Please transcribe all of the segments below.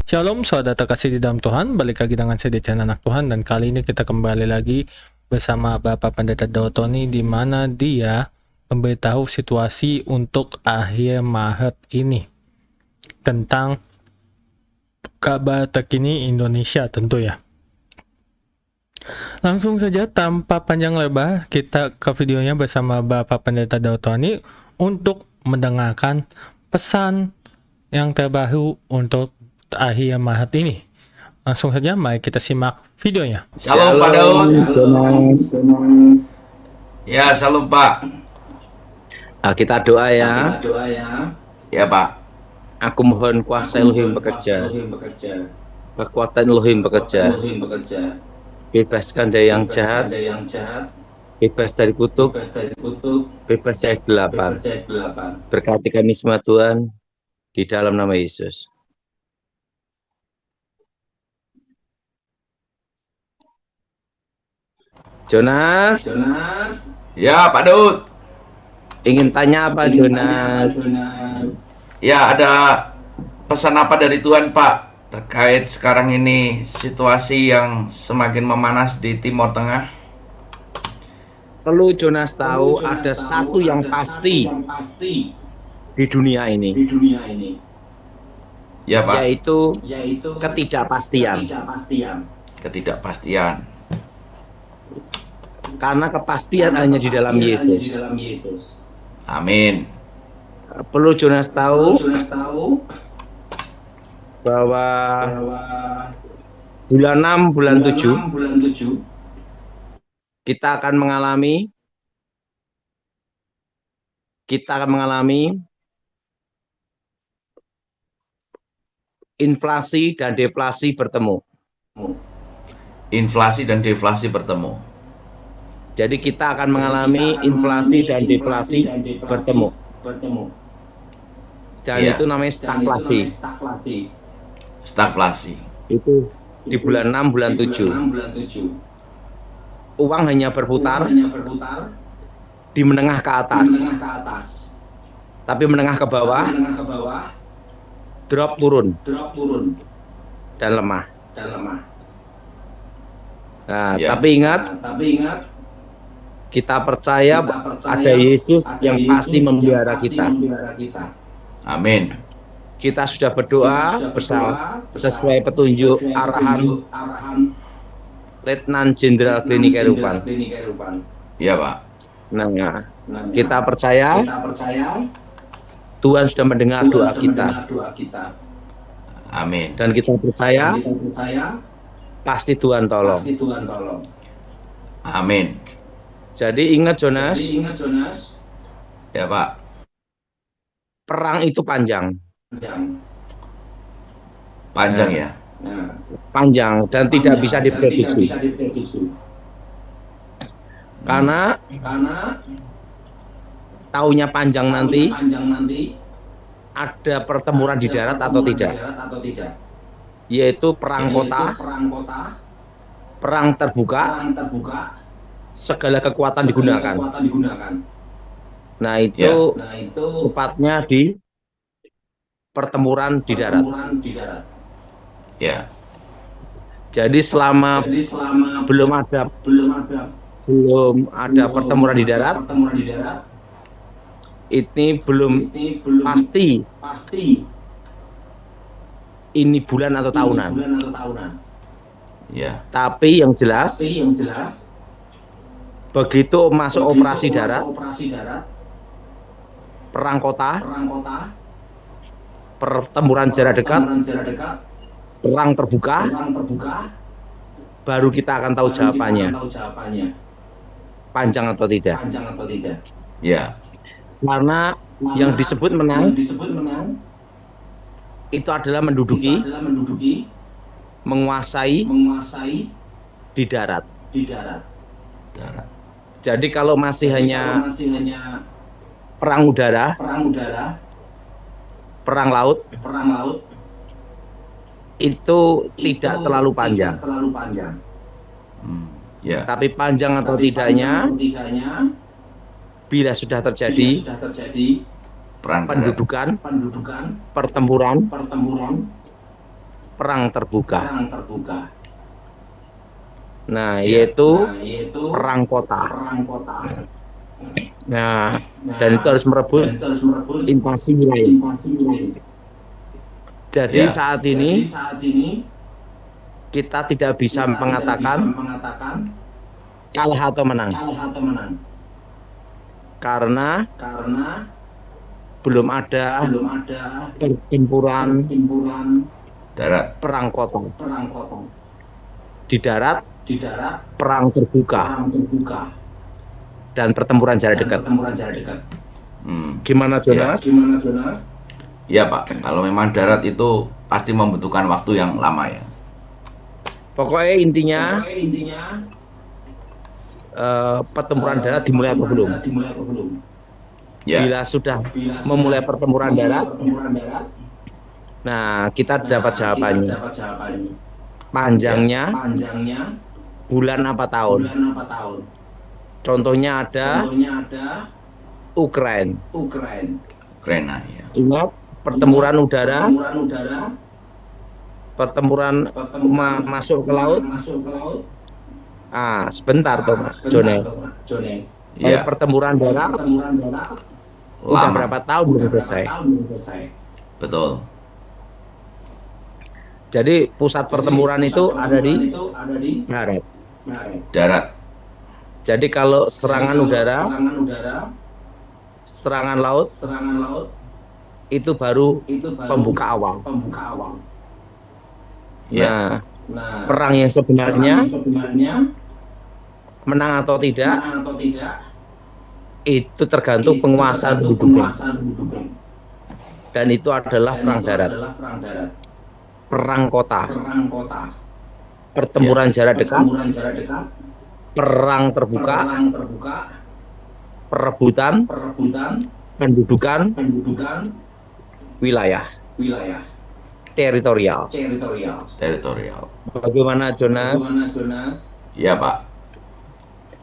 Shalom saudara terkasih di dalam Tuhan, balik lagi dengan saya di channel Anak Tuhan, dan kali ini kita kembali lagi bersama Bapak Pendeta Daud Tony, di mana dia memberitahu situasi untuk akhir Maret ini tentang kabar terkini Indonesia tentu ya. Langsung saja tanpa panjang lebar kita ke videonya bersama Bapak Pendeta Daud Tony untuk mendengarkan pesan yang terbaru untuk akhir Maret ini. Langsung saja mari kita simak videonya. Shalom Pak Daud. Jonas. Ya, shalom Pak. Kita doa ya. Ya Pak. Aku mohon kuasa Elohim bekerja, kekuatan Elohim bekerja, bebaskan dari yang jahat, bebas dari kutuk, bebas dari kegelapan. Berkati kami semua Tuhan, di dalam nama Yesus. Jonas. Ya Pak Daud. Ingin tanya apa Jonas? Ya, ada pesan apa dari Tuhan Pak terkait sekarang ini situasi yang semakin memanas di Timur Tengah? Perlu Jonas tahu ada satu yang pasti di dunia ini, Ya Pak. yaitu ketidakpastian. Ketidakpastian. Karena kepastian hanya di dalam Yesus. Amin. Perlu Jonas tahu bahwa bulan 6, bulan 7 kita akan mengalami inflasi dan deflasi bertemu. Inflasi dan deflasi bertemu. Jadi kita akan mengalami inflasi dan deflasi bertemu. Dan Iya. itu namanya stagflasi. Stagflasi. Itu di bulan 6, bulan 7. Uang hanya berputar di menengah ke atas. Tapi menengah ke bawah drop turun dan lemah. Nah, Ya. tapi ingat, kita percaya ada Yesus yang pasti memelihara kita. Amin. Kita sudah berdoa sesuai petunjuk arahan Letnan Jenderal Klinik Erupan. Ya Pak. Nah, kita percaya Tuhan sudah mendengar doa kita. Amin. Dan kita percaya pasti Tuhan tolong. Amin. Jadi ingat Jonas, Ya Pak. perang itu panjang. Panjang ya. Panjang dan tidak bisa diprediksi. Karena tahunnya panjang nanti ada pertempuran di darat atau tidak, yaitu perang kota, perang terbuka, segala kekuatan digunakan. Nah itu tepatnya di pertempuran di darat. Ya. Jadi selama belum ada pertempuran di darat, ini belum pasti ini bulan atau tahunan. Ya. Tapi yang jelas begitu masuk operasi darat, perang kota, pertempuran jarak dekat, perang terbuka, baru kita akan tahu jawabannya, panjang atau tidak. Ya. Karena yang disebut menang itu adalah menduduki, menguasai di darat. Darat. Jadi kalau masih hanya perang udara, perang laut, itu tidak terlalu panjang. Ya. Tapi panjang atau tidaknya, bila sudah terjadi Perang darat. pendudukan, pertempuran, perang terbuka. Nah, Ya. yaitu perang kota. Nah, dan itu harus merebut invasi wilayah. Jadi Ya. saat ini kita tidak bisa mengatakan kalah atau menang. Karena belum ada pertempuran Darat. perang kota. Di darat perang terbuka dan pertempuran jarak dekat. Gimana Jonas? Ya Pak, kalau memang darat itu pasti membutuhkan waktu yang lama ya. Pokoknya intinya pertempuran darat dimulai atau belum? Ya. Bila sudah memulai pertempuran darat, nah kita dapat jawabannya. Panjangnya bulan apa tahun? Contohnya ada Ukraina. Ukraina ya. Ingat pertempuran udara, pertempuran masuk ke laut. Sebentar tuh Mas Jones. Ya. Pertempuran darat udah Lama. berapa tahun belum selesai? Betul. Jadi pusat pertempuran itu ada di darat. Darat. Jadi kalau serangan udara, serangan laut itu baru pembuka awal. Ya. Nah, perang yang sebenarnya menang atau tidak itu tergantung penguasaan pendudukan. Dan itu adalah perang darat. Perang kota. Pertempuran jarak dekat. Perang terbuka. Perebutan pendudukan wilayah. Teritorial. Bagaimana Jonas? Ya Pak.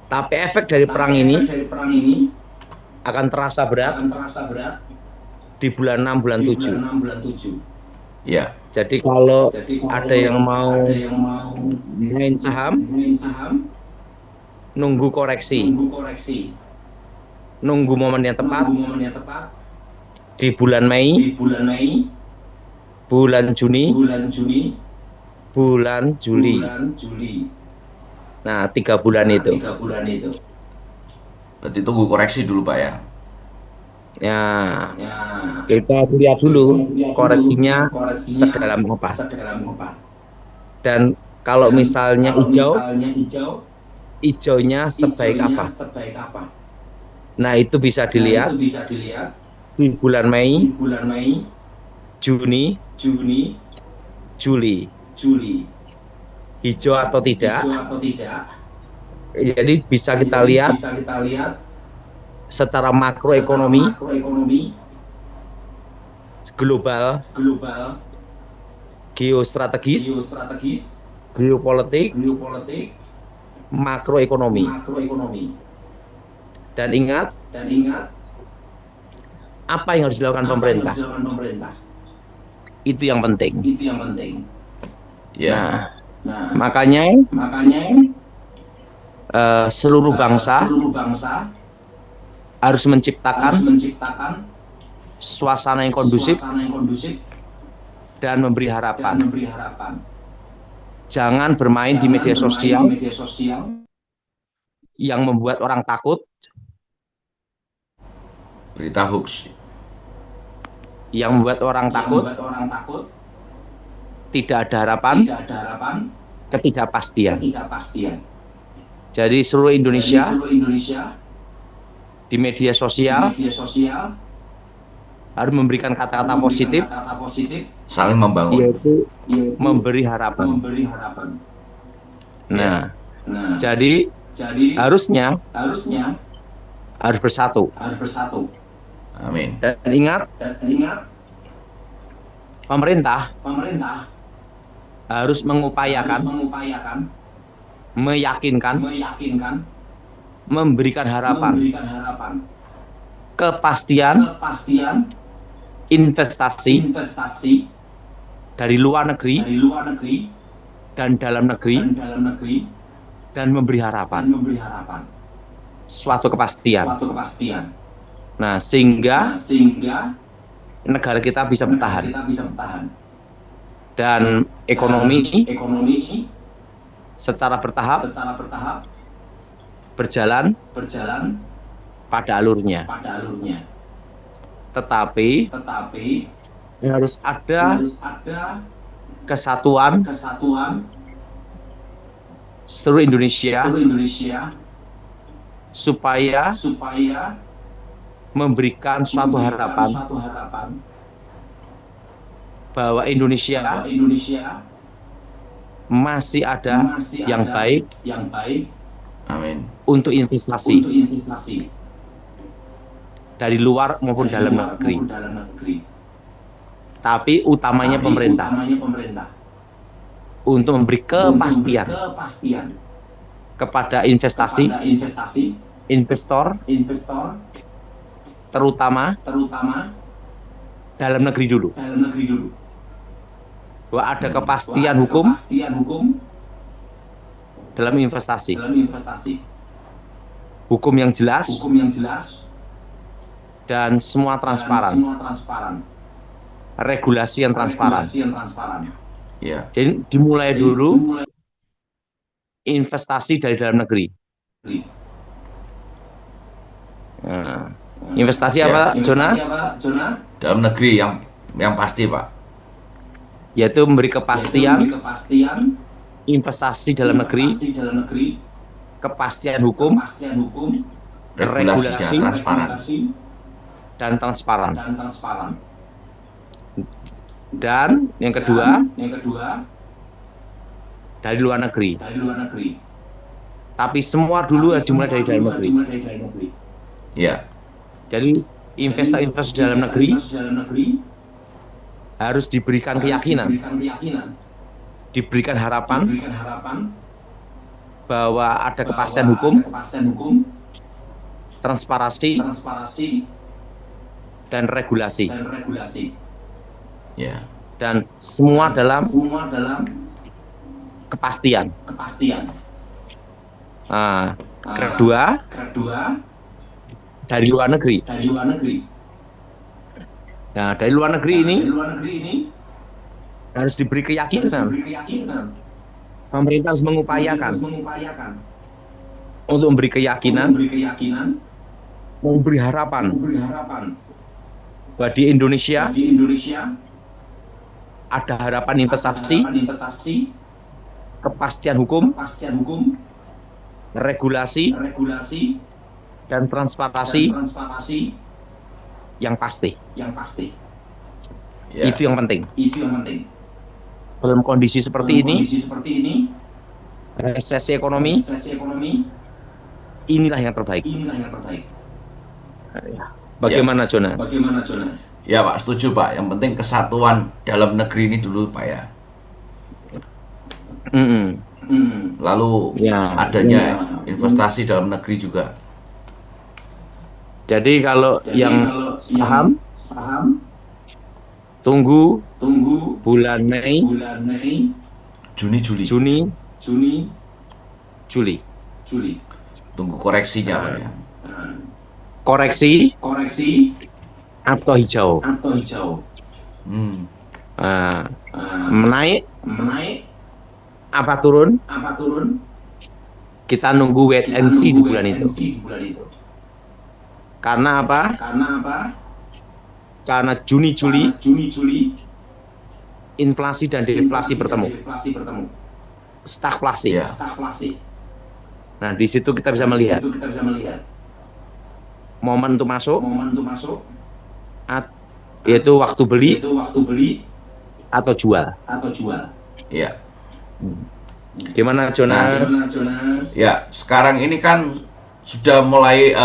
Tapi efek dari perang ini akan terasa berat di bulan 6, bulan 7. Ya. Jadi kalau ada yang mau main saham, nunggu koreksi. Nunggu momen yang tepat di bulan Mei, bulan Juni, bulan Juli. Nah, 3 bulan itu. Berarti tunggu koreksi dulu Pak ya. Ya, kita lihat dulu koreksinya sedalam apa. Dan kalau misalnya hijau, hijaunya sebaik apa. Nah, itu bisa dilihat di bulan Mei, Juni, Juli. Hijau atau tidak. Jadi bisa kita lihat secara makroekonomi global, geostrategis, geopolitik, makroekonomi. Dan ingat, apa yang harus dilakukan pemerintah? Itu yang penting. Ya. Nah, makanya seluruh bangsa harus menciptakan suasana yang kondusif dan memberi harapan. Jangan bermain di media sosial yang membuat orang takut. Berita hoax. Yang membuat orang takut. Tidak ada harapan. Ketidakpastian. Jadi seluruh Indonesia di media sosial harus memberikan kata-kata positif, saling membangun, yaitu memberi harapan. Nah, jadi harusnya harus bersatu. Amin. Dan ingat, pemerintah harus mengupayakan, meyakinkan, memberikan harapan, kepastian, investasi dari luar negeri dan dalam negeri dan memberi harapan, suatu kepastian. Nah, sehingga negara kita bisa bertahan dan ekonomi secara bertahap berjalan pada alurnya. Tetapi harus ada kesatuan seluruh Indonesia supaya memberikan suatu harapan bahwa Indonesia masih ada yang baik Amin. untuk investasi dari luar maupun dalam negeri. Tapi utamanya pemerintah untuk memberi kepastian kepada investasi, investor, terutama dalam negeri dulu. Bahwa ada kepastian hukum dalam investasi. Hukum yang jelas dan semua transparan. Regulasi yang transparan. Ya. Jadi dimulai dulu investasi dari dalam negeri. Nah, investasi apa, Jonas? Dalam negeri yang pasti, Pak. Yaitu memberi kepastian investasi dalam negeri, kepastian hukum, regulasi dan transparan. Dan yang kedua, dari luar negeri. Tapi semua dulu dimulai dari dalam negeri. Ya. Jadi investor-investor dalam negeri harus diberikan keyakinan, diberikan harapan bahwa ada kepastian hukum, transparansi, dan regulasi. Ya. Dan semua dalam kepastian. Nah, kedua, dari luar negeri. Nah, dari luar negeri ini harus diberi keyakinan. Pemerintah harus mengupayakan untuk memberi keyakinan, memberi harapan bahwa di Indonesia ada harapan investasi, kepastian hukum, regulasi, dan transparansi yang pasti. Ya. Itu yang penting. Dalam kondisi seperti ini, resesi ekonomi, inilah yang terbaik. Bagaimana, Jonas? Ya, Pak, setuju, Pak. Yang penting kesatuan dalam negeri ini dulu, Pak, ya. Lalu Ya. adanya investasi dalam negeri juga. Jadi kalau yang saham, tunggu bulan Mei, Juni, Juli. Juli. Tunggu koreksinya, Pak, ya. Koreksi atau hijau. Menaik apa turun? Kita nunggu wait and see di bulan itu. Karena apa? Karena Juni Juli inflasi dan deflasi bertemu. Stagflasi. Ya. Nah, di situ kita bisa melihat momen untuk masuk, yaitu waktu beli atau jual. Ya. Gimana, Jonas? Ya, sekarang ini kan sudah mulai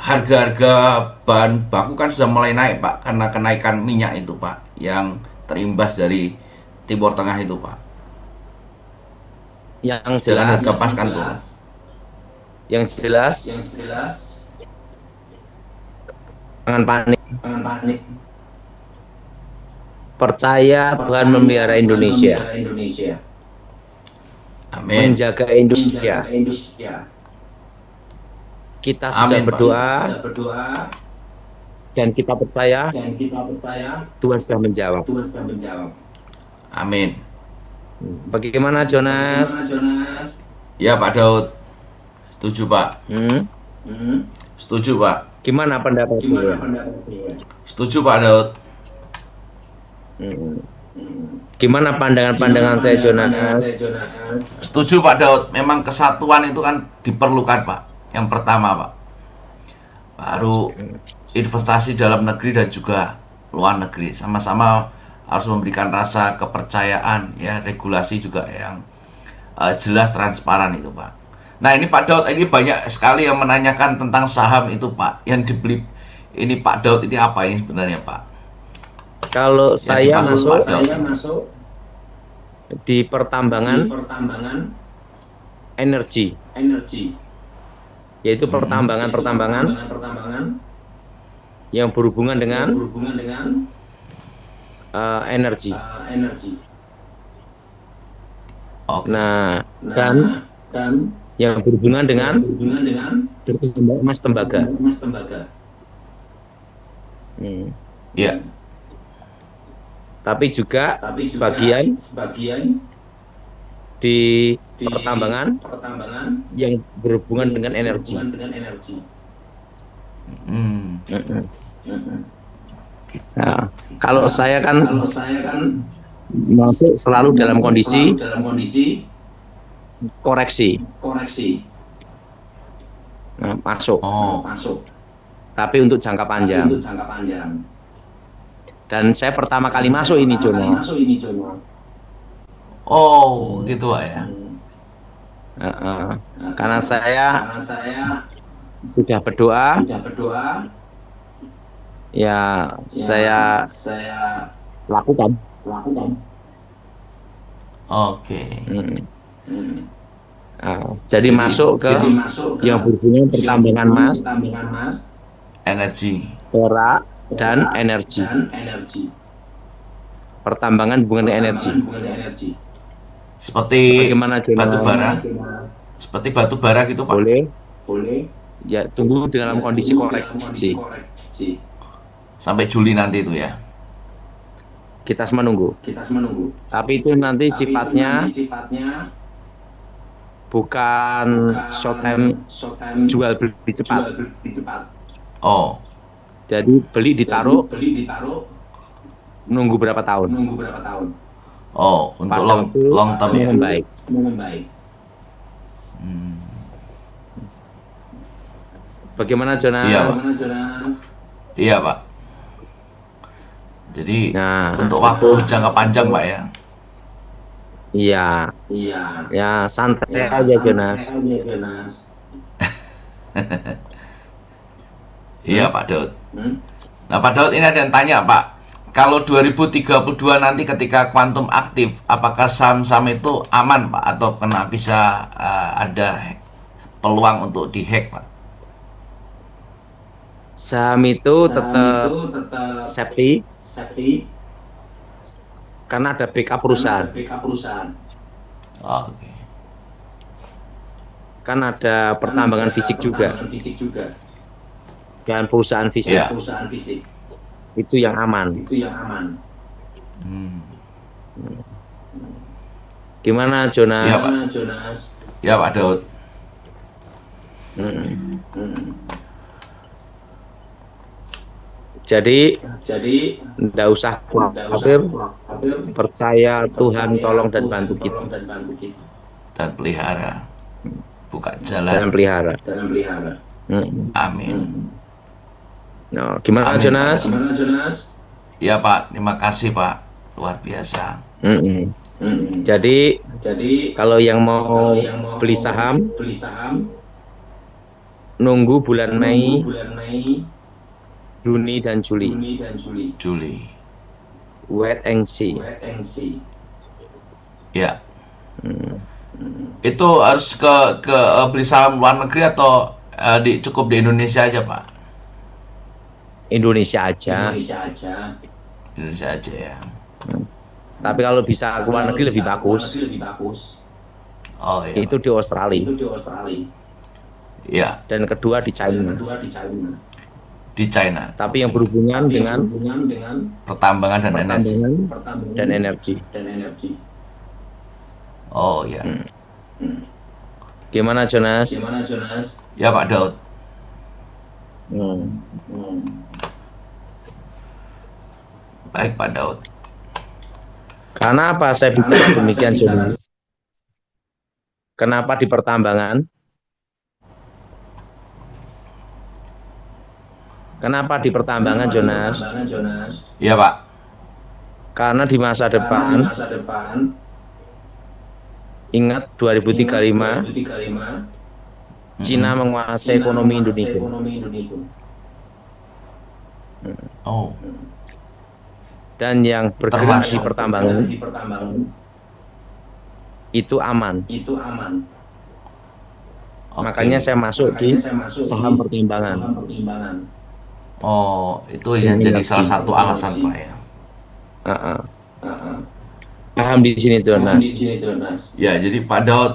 harga-harga bahan baku kan sudah mulai naik, Pak, karena kenaikan minyak itu, Pak, yang terimbas dari Timur Tengah itu, Pak. Yang Dengan jelas, harga pakan turun. yang jelas, jangan panik. percaya Tuhan memelihara Indonesia, Amin. menjaga Indonesia. Kita sudah Amin, Pak. berdoa dan kita percaya Tuhan sudah menjawab. Amin. Bagaimana Jonas? Ya Pak Daud. Setuju Pak. Setuju Pak. Gimana pendapatnya? Setuju Pak Daud. Gimana pandangan saya Jonas? Setuju Pak Daud. Memang kesatuan itu kan diperlukan Pak. Yang pertama Pak. Baru investasi dalam negeri dan juga luar negeri. Sama-sama harus memberikan rasa kepercayaan ya, regulasi juga yang jelas, transparan itu Pak. Nah ini Pak Daud, ini banyak sekali yang menanyakan tentang saham itu Pak, yang dibeli ini Pak Daud, ini apa ini sebenarnya Pak? Kalau saya dimaksud Pak Daud. masuk di pertambangan energi, yaitu pertambangan yang berhubungan dengan energi. Oke. Nah, dan yang berhubungan dengan bertambah emas tembaga. Ya. Tapi juga sebagian di pertambangan yang berhubungan dengan energi. Nah, kalau saya kan masuk selalu dalam kondisi koreksi. Nah, masuk. Tapi untuk jangka panjang. Dan saya pertama kali masuk ini Jonas. Oh, gitu Pak ya. Karena saya sudah berdoa, ya saya lakukan. Oke. Jadi masuk ke yang berhubungan pertambangan emas, Energi. perak, dan energi. Pertambangan hubungan dengan energi. Seperti Bagaimana Jonas? batu bara. Seperti batu bara gitu Pak. Boleh. Ya, tunggu dalam kondisi koreksi. Sampai Juli nanti itu ya. Kita semua nunggu. Tapi itu nanti sifatnya bukan short time jual beli cepat. Oh. Jadi beli ditaruh nunggu berapa tahun. Oh, untuk Pada long term ya. membaik. Bagaimana Jonas? Iya, Pak. Iya, Pak. Jadi untuk waktu jangka panjang, Pak ya. Iya. Ya santai aja Jonas. Iya, Pak Daud. Nah, Pak Daud, ini ada yang tanya, Pak. Kalau 2032 nanti ketika kuantum aktif, apakah saham-saham itu aman, Pak? Atau bisa ada peluang untuk dihack, Pak? Saham itu tetap safety karena ada backup perusahaan. Oke. Kan ada pertambangan fisik juga. Dan perusahaan fisik. Ya. Itu yang aman. Gimana Jonas? Iya, Pak. Ya, Pak Daud. Jadi tidak usah khawatir, percaya Tuhan tolong dan bantu kita. Dan pelihara. Buka Dan jalan. pelihara. Amin. Nah, gimana Amin, Jonas? Ya, Pak. Terima kasih, Pak. Luar biasa. Jadi kalau yang mau beli saham, nunggu bulan Mei, Juni dan Juli. Wait and see. Ya. Itu harus ke beli saham luar negeri atau cukup di Indonesia aja, Pak? Indonesia aja. Indonesia aja ya. Tapi kalau bisa keluar negeri lebih bagus. Oh iya. Itu di Australia. Ya, Dan kedua di China. di China. Tapi yang berhubungan dengan Pertambangan dan energi. pertambangan dan energi. Oh iya. Gimana Jonas? Ya Pak Daud. Baik Pak Daud. Karena apa saya bicara demikian Jonas? Kenapa di pertambangan? Kenapa di pertambangan Jonas? Iya Pak. Karena di masa depan, ingat 2035, Cina menguasai ekonomi Indonesia. Oh, Dan yang bergerak Termasuk. di pertambangan itu aman. oke. Makanya saya masuk di saham pertambangan. Oh, itu Dan yang jadi energi. salah satu alasan Pak ya. Paham di sini Jonas? Ya, jadi Pak Daud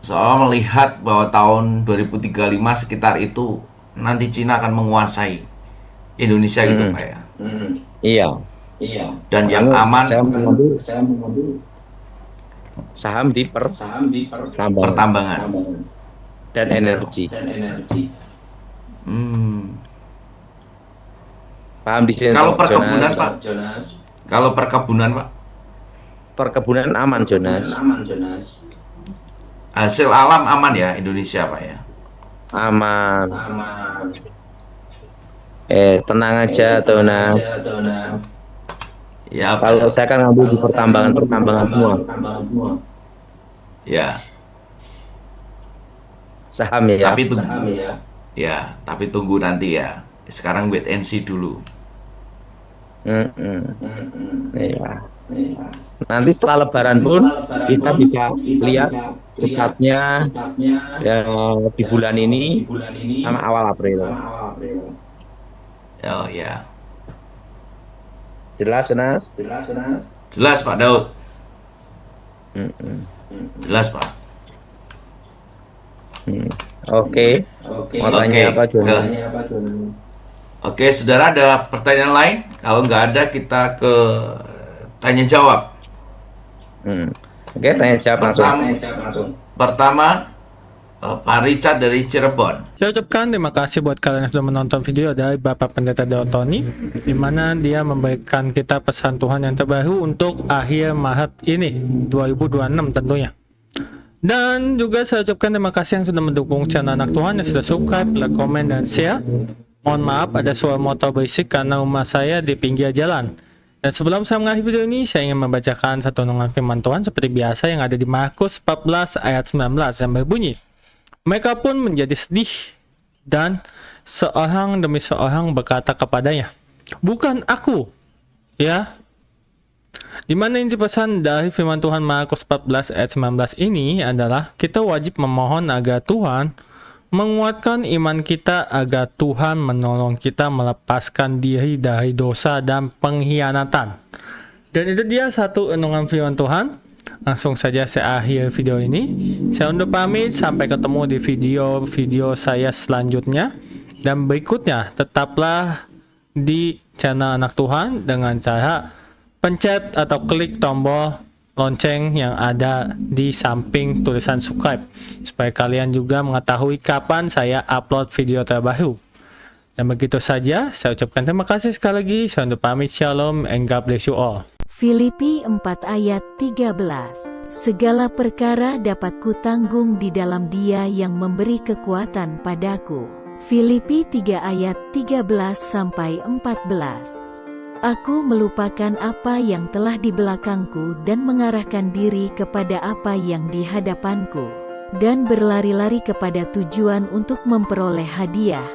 seolah melihat bahwa tahun 2035 sekitar itu nanti Cina akan menguasai Indonesia gitu Pak ya. Iya. Dan yang Makanya aman saya mengambil saham di pertambangan pertambangan. dan energi. Paham di sini Kalau Jonas? perkebunan Pak, kalau perkebunan Pak, Perkebunan aman Jonas. hasil alam aman ya Indonesia Pak ya. Aman. Tenang aja Jonas. Ya Pak Kalau Daud. saya kan ngambil di pertambangan semua. Ya, Saham ya. tapi tunggu. Ya, tapi tunggu nanti ya. Sekarang wait and see dulu. Iya. Nanti setelah Lebaran pun kita bisa lihat tepatnya ya, di bulan ini sama awal April. Oh ya, Jelas Jonas? jelas Pak Daud. Jelas Pak. Oke. Mau tanya apa Jonas? Oke, saudara ada pertanyaan lain? Kalau nggak ada kita ke tanya jawab. Oke, tanya jawab langsung. Pertama, Pak Richard dari Cirebon. Saya ucapkan terima kasih buat kalian yang sudah menonton video dari Bapak Pendeta Daud Tony, di mana dia memberikan kita pesan Tuhan yang terbaru untuk akhir Maret ini, 2026 tentunya. Dan juga saya ucapkan terima kasih yang sudah mendukung channel Anak Tuhan, yang sudah subscribe, like, komen, dan share. Mohon maaf ada suara motor berisik karena rumah saya di pinggir jalan. Dan sebelum saya mengakhiri video ini, saya ingin membacakan satu renungan firman Tuhan seperti biasa yang ada di Markus 14 ayat 19 yang berbunyi, mereka pun menjadi sedih dan seorang demi seorang berkata kepadanya, bukan aku, ya. Di mana inti pesan dari firman Tuhan Markus 14 ayat 19 ini adalah kita wajib memohon agar Tuhan menguatkan iman kita, agar Tuhan menolong kita melepaskan diri dari dosa dan pengkhianatan. Dan itu dia satu renungan firman Tuhan. Langsung saja saya akhir video ini. Saya undur pamit, sampai ketemu di video-video saya selanjutnya. Dan berikutnya tetaplah di channel Anak Tuhan dengan cara pencet atau klik tombol lonceng yang ada di samping tulisan subscribe, supaya kalian juga mengetahui kapan saya upload video terbaru. Dan begitu saja, saya ucapkan terima kasih sekali lagi. Saya undur pamit, shalom and God bless you all. Filipi 4 ayat 13. Segala perkara dapat kutanggung di dalam Dia yang memberi kekuatan padaku. Filipi 3 ayat 13-14. Aku melupakan apa yang telah di belakangku dan mengarahkan diri kepada apa yang di hadapanku, dan berlari-lari kepada tujuan untuk memperoleh hadiah,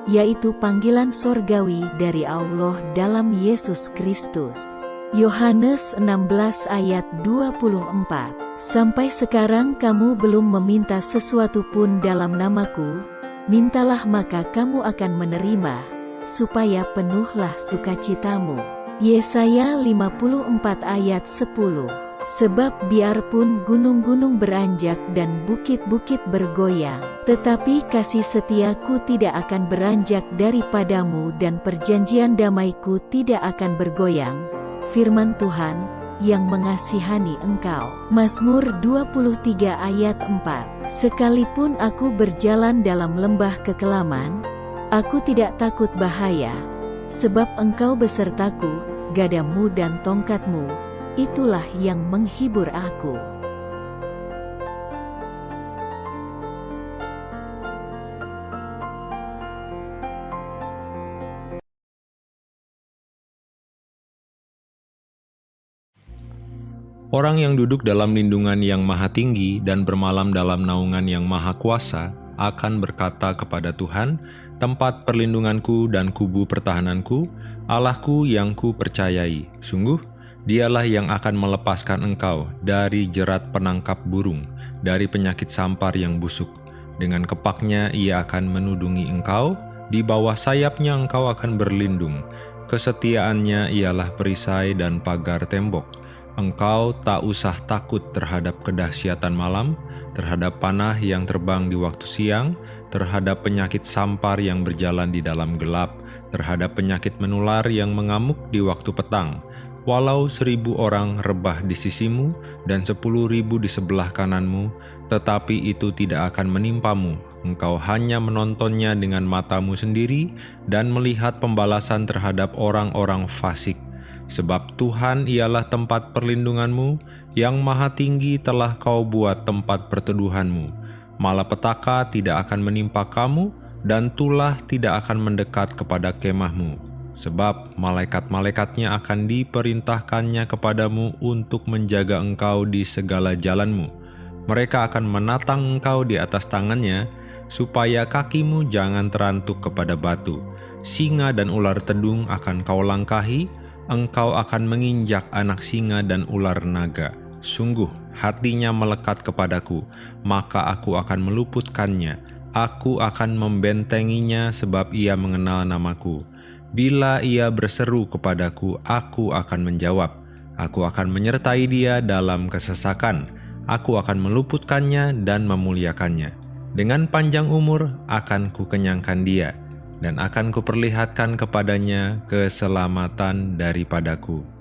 yaitu panggilan sorgawi dari Allah dalam Yesus Kristus. Yohanes 16 ayat 24. Sampai sekarang kamu belum meminta sesuatu pun dalam namaku, mintalah maka kamu akan menerima, supaya penuhlah sukacitamu. Yesaya 54 ayat 10. Sebab biarpun gunung-gunung beranjak dan bukit-bukit bergoyang, tetapi kasih setiaku tidak akan beranjak daripadamu dan perjanjian damaiku tidak akan bergoyang, firman Tuhan, yang mengasihani engkau. Mazmur 23 ayat 4. Sekalipun aku berjalan dalam lembah kekelaman, aku tidak takut bahaya, sebab engkau besertaku, gadamu dan tongkatmu, itulah yang menghibur aku. Orang yang duduk dalam lindungan yang maha tinggi dan bermalam dalam naungan yang maha kuasa akan berkata kepada Tuhan, tempat perlindunganku dan kubu pertahananku, Allahku yang ku percayai. Sungguh, Dialah yang akan melepaskan engkau dari jerat penangkap burung, dari penyakit sampar yang busuk. Dengan kepaknya ia akan menudungi engkau, di bawah sayapnya engkau akan berlindung. Kesetiaannya ialah perisai dan pagar tembok. Engkau tak usah takut terhadap kedahsyatan malam, terhadap panah yang terbang di waktu siang, terhadap penyakit sampar yang berjalan di dalam gelap, terhadap penyakit menular yang mengamuk di waktu petang. Walau 1.000 orang rebah di sisimu dan 10.000 di sebelah kananmu, tetapi itu tidak akan menimpamu. Engkau hanya menontonnya dengan matamu sendiri dan melihat pembalasan terhadap orang-orang fasik. Sebab Tuhan ialah tempat perlindunganmu, yang maha tinggi telah kau buat tempat perteduhanmu. Malapetaka tidak akan menimpa kamu, dan tulah tidak akan mendekat kepada kemahmu. Sebab malaikat-malaikatnya akan diperintahkannya kepadamu untuk menjaga engkau di segala jalanmu. Mereka akan menatang engkau di atas tangannya, supaya kakimu jangan terantuk kepada batu. Singa dan ular tedung akan kau langkahi, engkau akan menginjak anak singa dan ular naga. Sungguh, hatinya melekat kepadaku, maka aku akan meluputkannya. Aku akan membentenginya sebab ia mengenal namaku. Bila ia berseru kepadaku, aku akan menjawab. Aku akan menyertai dia dalam kesesakan. Aku akan meluputkannya dan memuliakannya. Dengan panjang umur akan kukenyangkan dia, dan akan kuperlihatkan kepadanya keselamatan daripadaku.